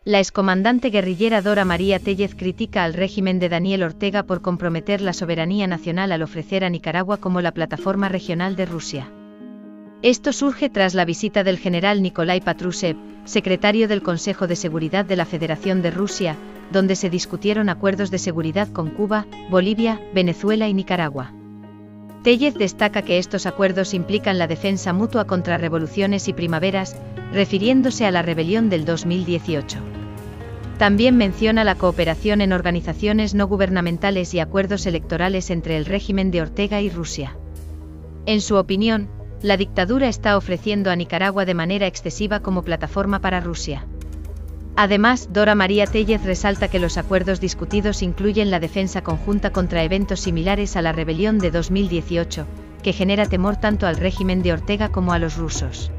La excomandante guerrillera Dora María Tellez critica al régimen de Daniel Ortega por comprometer la soberanía nacional al ofrecer a Nicaragua como la plataforma regional de Rusia. Esto surge tras la visita del general Nikolai Patrushev, secretario del Consejo de Seguridad de la Federación de Rusia, donde se discutieron acuerdos de seguridad con Cuba, Bolivia, Venezuela y Nicaragua. Tellez destaca que estos acuerdos implican la defensa mutua contra revoluciones y primaveras, refiriéndose a la rebelión del 2018. También menciona la cooperación en organizaciones no gubernamentales y acuerdos electorales entre el régimen de Ortega y Rusia. En su opinión, la dictadura está ofreciendo a Nicaragua de manera excesiva como plataforma para Rusia. Además, Dora María Tellez resalta que los acuerdos discutidos incluyen la defensa conjunta contra eventos similares a la rebelión de 2018, que genera temor tanto al régimen de Ortega como a los rusos.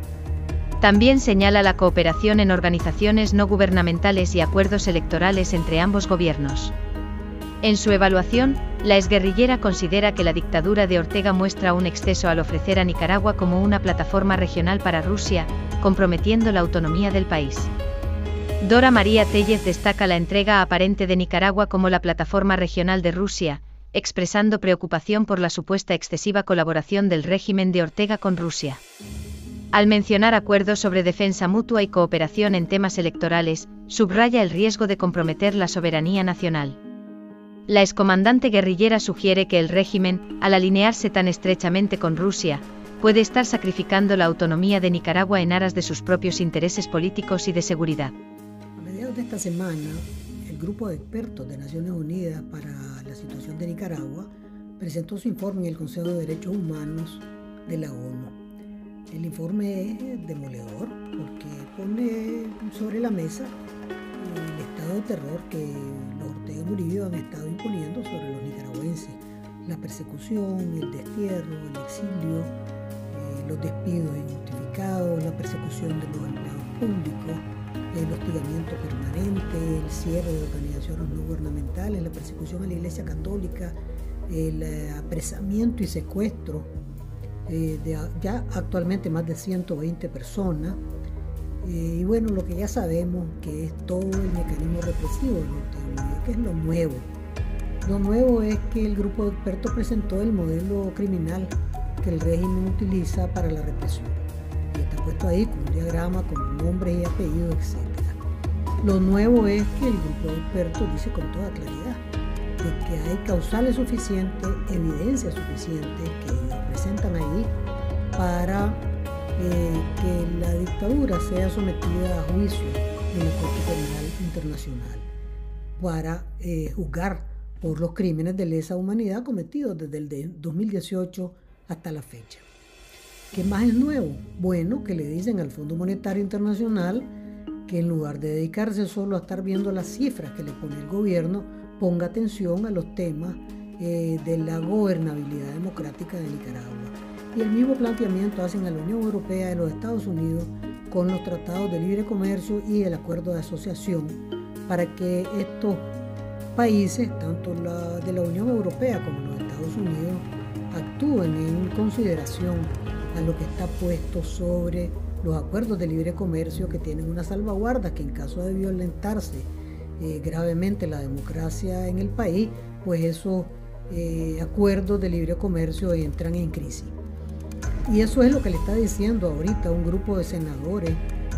También señala la cooperación en organizaciones no gubernamentales y acuerdos electorales entre ambos gobiernos. En su evaluación, la exguerrillera considera que la dictadura de Ortega muestra un exceso al ofrecer a Nicaragua como una plataforma regional para Rusia, comprometiendo la autonomía del país. Dora María Tellez destaca la entrega aparente de Nicaragua como la plataforma regional de Rusia, expresando preocupación por la supuesta excesiva colaboración del régimen de Ortega con Rusia. Al mencionar acuerdos sobre defensa mutua y cooperación en temas electorales, subraya el riesgo de comprometer la soberanía nacional. La excomandante guerrillera sugiere que el régimen, al alinearse tan estrechamente con Rusia, puede estar sacrificando la autonomía de Nicaragua en aras de sus propios intereses políticos y de seguridad. A mediados de esta semana, el grupo de expertos de Naciones Unidas para la situación de Nicaragua presentó su informe en el Consejo de Derechos Humanos de la ONU. El informe es demoledor porque pone sobre la mesa el estado de terror que los Ortega Murillo han estado imponiendo sobre los nicaragüenses. La persecución, el destierro, el exilio, los despidos injustificados, la persecución de los empleados públicos, el hostigamiento permanente, el cierre de organizaciones no gubernamentales, la persecución a la Iglesia Católica, el apresamiento y secuestro de ya actualmente más de 120 personas. Y bueno, lo que ya sabemos que es todo el mecanismo represivo de Ortega Murillo, que es lo nuevo. Lo nuevo es que el grupo de expertos presentó el modelo criminal que el régimen utiliza para la represión. Y está puesto ahí con un diagrama, con nombres y apellidos, etc. Lo nuevo es que el grupo de expertos dice con toda claridad de que hay causales suficientes, evidencia suficiente que ellos presentan ahí para que la dictadura sea sometida a juicio en la Corte Penal Internacional para juzgar por los crímenes de lesa humanidad cometidos desde el 2018 hasta la fecha. ¿Qué más es nuevo? Bueno, que le dicen al Fondo Monetario Internacional que en lugar de dedicarse solo a estar viendo las cifras que le pone el gobierno, ponga atención a los temas de la gobernabilidad democrática de Nicaragua. Y el mismo planteamiento hacen a la Unión Europea y los Estados Unidos con los tratados de libre comercio y el acuerdo de asociación para que estos países, tanto de la Unión Europea como los Estados Unidos, actúen en consideración a lo que está puesto sobre los acuerdos de libre comercio que tienen una salvaguarda que en caso de violentarse gravemente la democracia en el país, pues esos acuerdos de libre comercio entran en crisis. Y eso es lo que le está diciendo ahorita un grupo de senadores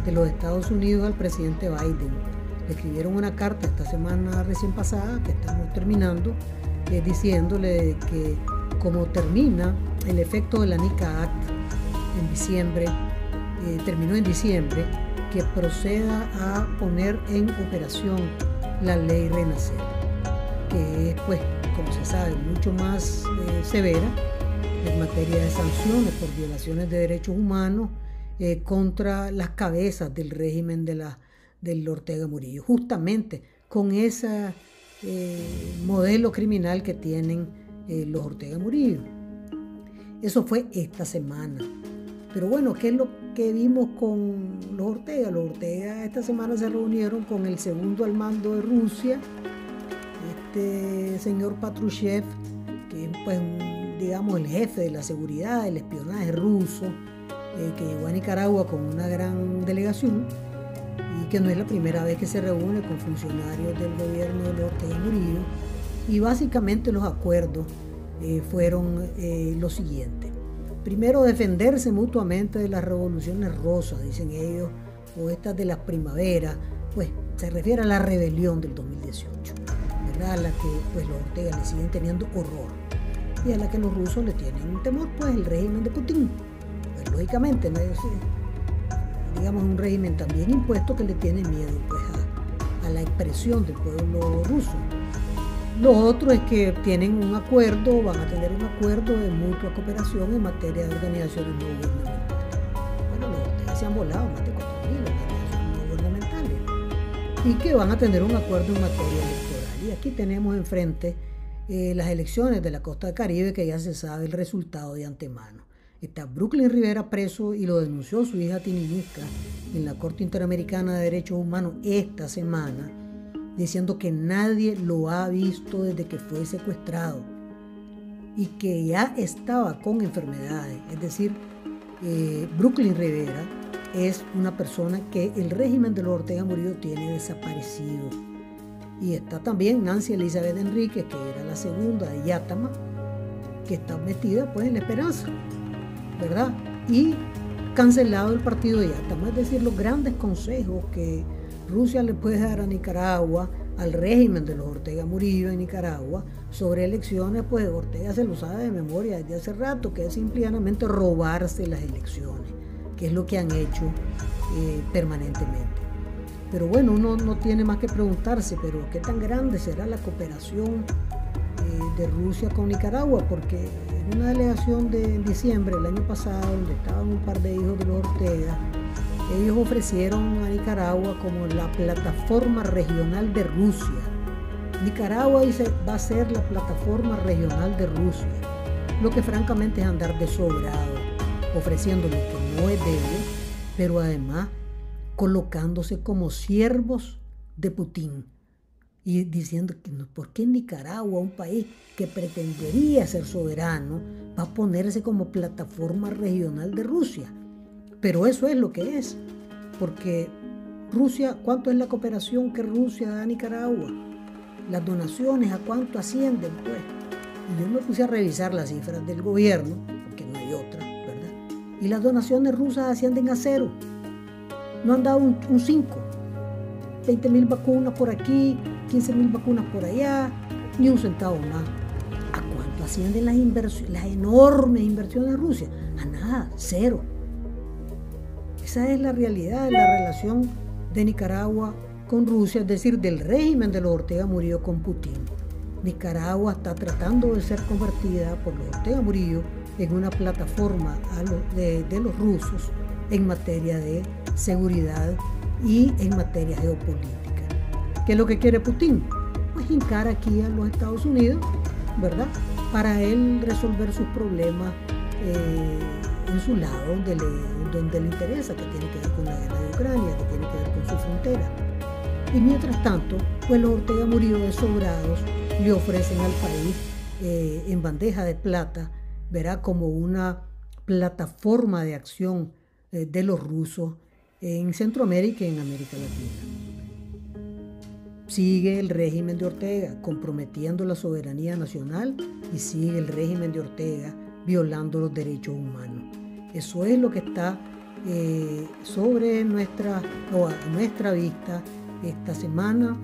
de los Estados Unidos al presidente Biden. Le escribieron una carta esta semana recién pasada, que estamos terminando, diciéndole que como termina el efecto de la NICA Act en diciembre, terminó en diciembre, que proceda a poner en operación la ley Renacer, que es, pues, como se sabe, mucho más severa en materia de sanciones por violaciones de derechos humanos contra las cabezas del régimen del Ortega Murillo, justamente con ese modelo criminal que tienen los Ortega Murillo. Eso fue esta semana. Pero bueno, ¿qué es lo que vimos con los Ortega? Los Ortega esta semana se reunieron con el segundo al mando de Rusia, este señor Patrushev, que es, pues, digamos, el jefe de la seguridad, del espionaje ruso, que llegó a Nicaragua con una gran delegación y que no es la primera vez que se reúne con funcionarios del gobierno de Ortega Murillo, y básicamente los acuerdos fueron los siguientes. Primero, defenderse mutuamente de las revoluciones rosas, dicen ellos, o estas de las primaveras, pues se refiere a la rebelión del 2018, ¿verdad? A la que pues los Ortega le siguen teniendo horror y a la que los rusos le tienen temor, pues el régimen de Putin. Pues lógicamente, ¿no? Es, digamos, un régimen también impuesto que le tiene miedo pues a la expresión del pueblo ruso. Lo otro es que tienen un acuerdo, van a tener un acuerdo de mutua cooperación en materia de organizaciones no gubernamentales. Bueno, los Ortega se han volado más de 4.000 organizaciones no gubernamentales y que van a tener un acuerdo en materia electoral. Y aquí tenemos enfrente las elecciones de la costa Caribe, que ya se sabe el resultado de antemano. Está Brooklyn Rivera preso y lo denunció su hija Tininisca en la Corte Interamericana de Derechos Humanos esta semana, diciendo que nadie lo ha visto desde que fue secuestrado y que ya estaba con enfermedades. Es decir, Brooklyn Rivera es una persona que el régimen de los Ortega Murillo tiene desaparecido. Y está también Nancy Elizabeth Enríquez, que era la segunda de Yátama, que está metida pues en la Esperanza, ¿verdad? Y cancelado el partido de Yátama, es decir, los grandes consejos que Rusia le puede dar a Nicaragua, al régimen de los Ortega Murillo en Nicaragua, sobre elecciones, pues Ortega se lo sabe de memoria desde hace rato, que es simplemente robarse las elecciones, que es lo que han hecho permanentemente. Pero bueno, uno no tiene más que preguntarse, pero ¿qué tan grande será la cooperación de Rusia con Nicaragua? Porque en una delegación de diciembre del año pasado, donde estaban un par de hijos de los Ortega, ellos ofrecieron a Nicaragua como la plataforma regional de Rusia. Nicaragua dice, va a ser la plataforma regional de Rusia, lo que francamente es andar de sobrado, ofreciendo lo que no es de ellos, pero además colocándose como siervos de Putin y diciendo que ¿por qué Nicaragua, un país que pretendería ser soberano, va a ponerse como plataforma regional de Rusia? Pero eso es lo que es, porque Rusia, ¿cuánto es la cooperación que Rusia da a Nicaragua? Las donaciones, ¿a cuánto ascienden? Pues, y yo me puse a revisar las cifras del gobierno, porque no hay otra, ¿verdad? Y las donaciones rusas ascienden a 0. No han dado un 5. 20.000 vacunas por aquí, 15.000 vacunas por allá, ni un centavo más. ¿A cuánto ascienden las enormes inversiones de Rusia? A nada, 0. Esa es la realidad de la relación de Nicaragua con Rusia, es decir, del régimen de los Ortega Murillo con Putin. Nicaragua está tratando de ser convertida por los Ortega Murillo en una plataforma de los rusos en materia de seguridad y en materia geopolítica. ¿Qué es lo que quiere Putin? Pues hincar aquí a los Estados Unidos, ¿verdad? Para él resolver sus problemas en su lado, donde le interesa, que tiene que ver con la guerra de Ucrania, que tiene que ver con su frontera. Y mientras tanto, pues los Ortega Murillo desobrados le ofrecen al país en bandeja de plata, verá, como una plataforma de acción de los rusos en Centroamérica y en América Latina. Sigue el régimen de Ortega comprometiendo la soberanía nacional y sigue el régimen de Ortega violando los derechos humanos. Eso es lo que está sobre nuestra vista esta semana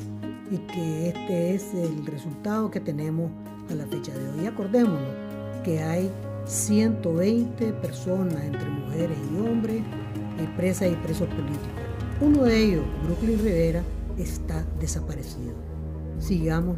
y que este es el resultado que tenemos a la fecha de hoy. Acordémonos que hay 120 personas, entre mujeres y hombres, presas y presos políticos. Uno de ellos, Brooklyn Rivera, está desaparecido. Sigamos